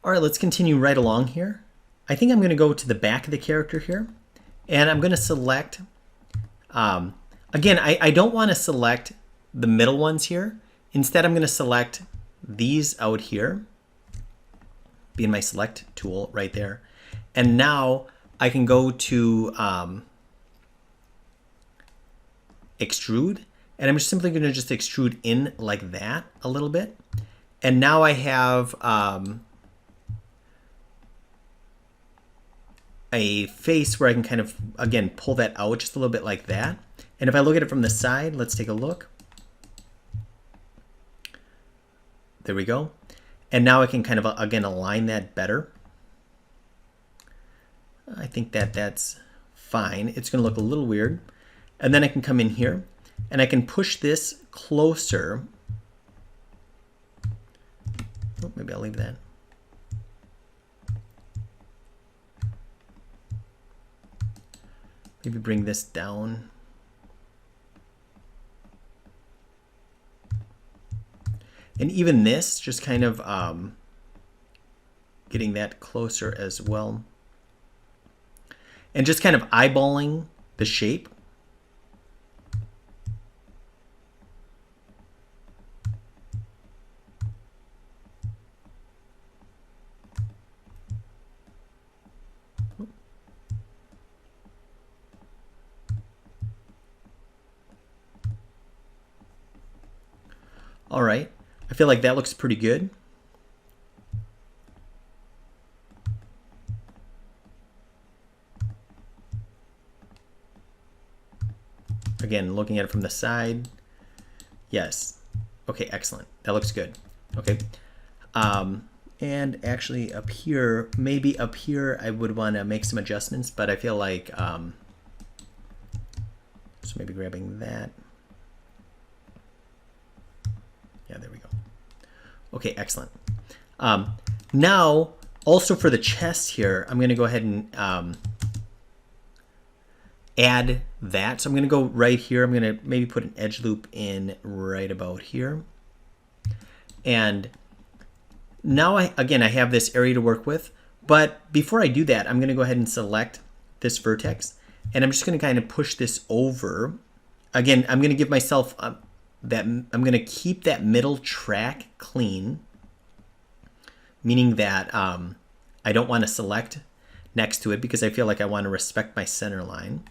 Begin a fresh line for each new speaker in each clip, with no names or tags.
All right, let's continue right along here. I think I'm going to go to the back of the character here, and I'm going to select, again, I don't want to select the middle ones here. Instead, I'm going to select these out here, be in my select tool right there. And now I can go to extrude, and I'm just simply going to just extrude in like that a little bit. And now I have a face where I can kind of, again, pull that out just a little bit like that. And if I look at it from the side, let's take a look. There we go. And now I can kind of, again, align that better. I think that that's fine. It's going to look a little weird. And then I can come in here and I can push this closer. Oh, maybe I'll leave that. Maybe bring this down. And even this, just kind of getting that closer as well. And just kind of eyeballing the shape. All right, I feel like that looks pretty good. Again, looking at it from the side. Yes. Okay, excellent. That looks good. Okay. And actually up here, maybe up here I would want to make some adjustments, but I feel like, so maybe grabbing that. Yeah, there we go. Okay, excellent. Now, also for the chest here, I'm going to go ahead and add that. So I'm going to go right here. I'm going to maybe put an edge loop in right about here. And now, again, I have this area to work with. But before I do that, I'm going to go ahead and select this vertex. And I'm just going to kind of push this over. Again, I'm going to give myself that I'm going to keep that middle track clean, meaning that I don't want to select next to it because I feel like I want to respect my center line.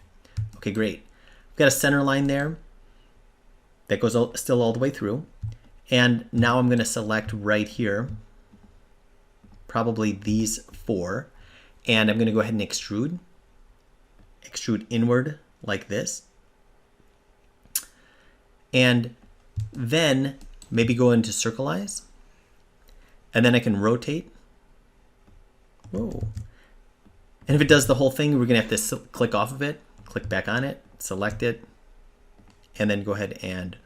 Okay, great. I've got a center line there that goes still all the way through. And now I'm going to select right here, probably these four, and I'm going to go ahead and extrude inward like this. And then maybe go into circleize, and then I can rotate. Whoa. And if it does the whole thing, we're going to have to click off of it, click back on it, select it, and then go ahead and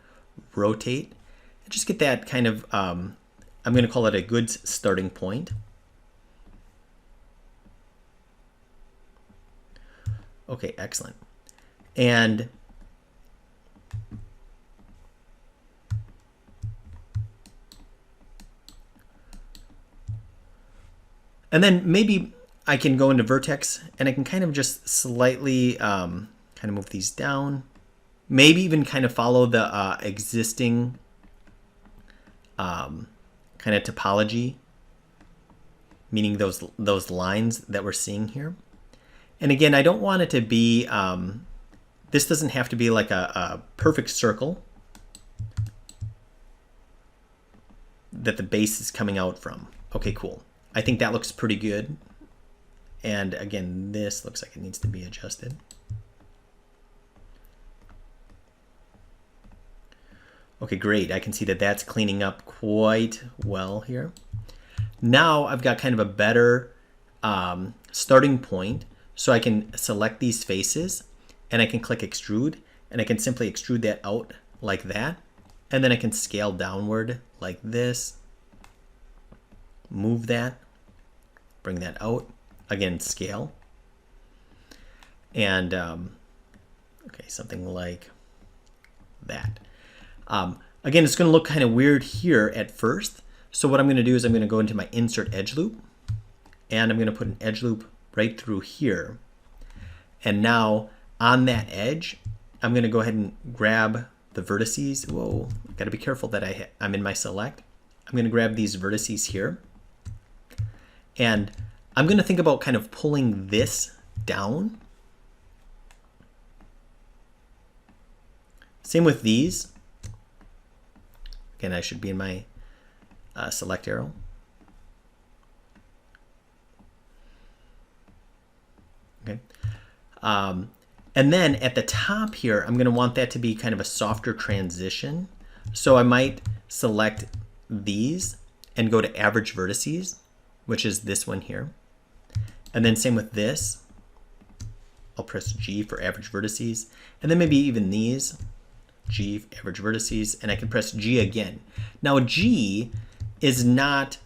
rotate. And just get that kind of, I'm going to call it a good starting point. Okay, excellent. And then maybe I can go into vertex and I can kind of just slightly kind of move these down. Maybe even kind of follow the existing kind of topology, meaning those lines that we're seeing here. And again, I don't want it to be, this doesn't have to be like a perfect circle that the base is coming out from. Okay, cool. I think that looks pretty good. And again, this looks like it needs to be adjusted. Okay, great. I can see that that's cleaning up quite well here. Now I've got kind of a better starting point. So I can select these faces and I can click extrude and I can simply extrude that out like that. And then I can scale downward like this. Move that, bring that out, again, scale. And okay, something like that. Again, it's going to look kind of weird here at first. So what I'm going to do is I'm going to go into my insert edge loop. and I'm going to put an edge loop right through here. And now on that edge, I'm going to go ahead and grab the vertices. Whoa, got to be careful that I'm in my select. I'm going to grab these vertices here. And I'm going to think about kind of pulling this down. Same with these. Again, I should be in my select arrow. Okay. And then at the top here, I'm going to want that to be kind of a softer transition. So I might select these and go to average vertices, which is this one here. And then same with this. I'll press G for average vertices. And then maybe even these. G, average vertices, and I can press G again. Now G is not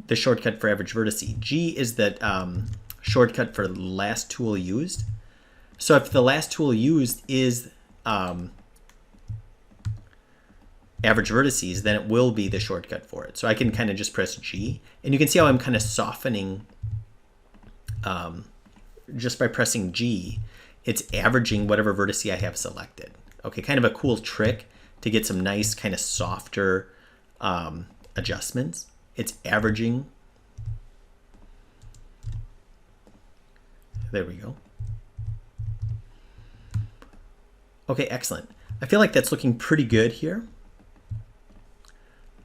the shortcut for average vertices. G is the shortcut for the last tool used. So if the last tool used is average vertices, then it will be the shortcut for it. So I can kind of just press G, and you can see how I'm kind of softening just by pressing G. It's averaging whatever vertice I have selected. Okay, kind of a cool trick to get some nice kind of softer adjustments. It's averaging. There we go. Okay, excellent. I feel like that's looking pretty good here.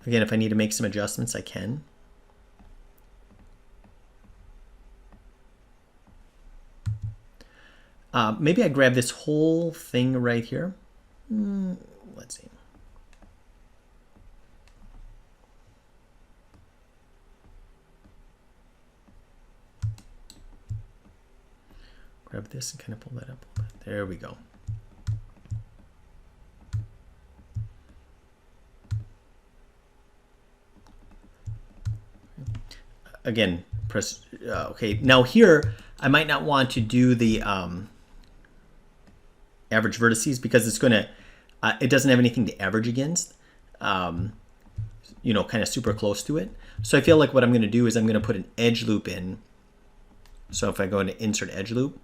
Again, if I need to make some adjustments, I can. Maybe I grab this whole thing right here. Let's see. Grab this and kind of pull that up. There we go. Again, press, okay. Now here, I might not want to do the average vertices because it's going to, it doesn't have anything to average against, you know, kind of super close to it. So I feel like what I'm going to do is I'm going to put an edge loop in. So if I go into insert edge loop,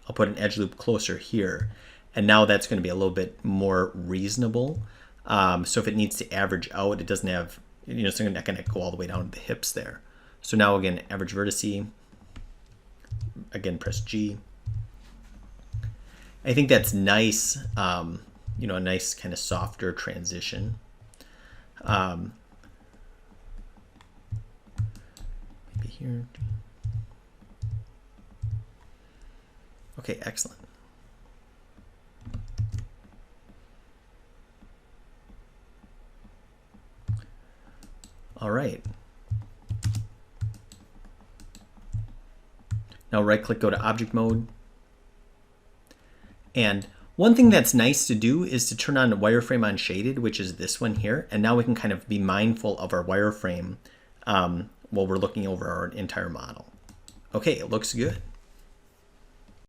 I'll put an edge loop closer here. And now that's going to be a little bit more reasonable. So if it needs to average out, it doesn't have, you know, it's not going to go all the way down to the hips there. So now again, average vertice, again, press G. I think that's nice, you know, a nice kind of softer transition. Maybe here. Okay, excellent. All right. Now right click, go to object mode. And one thing that's nice to do is to turn on wireframe on shaded, which is this one here. And now we can kind of be mindful of our wireframe while we're looking over our entire model. Okay, it looks good.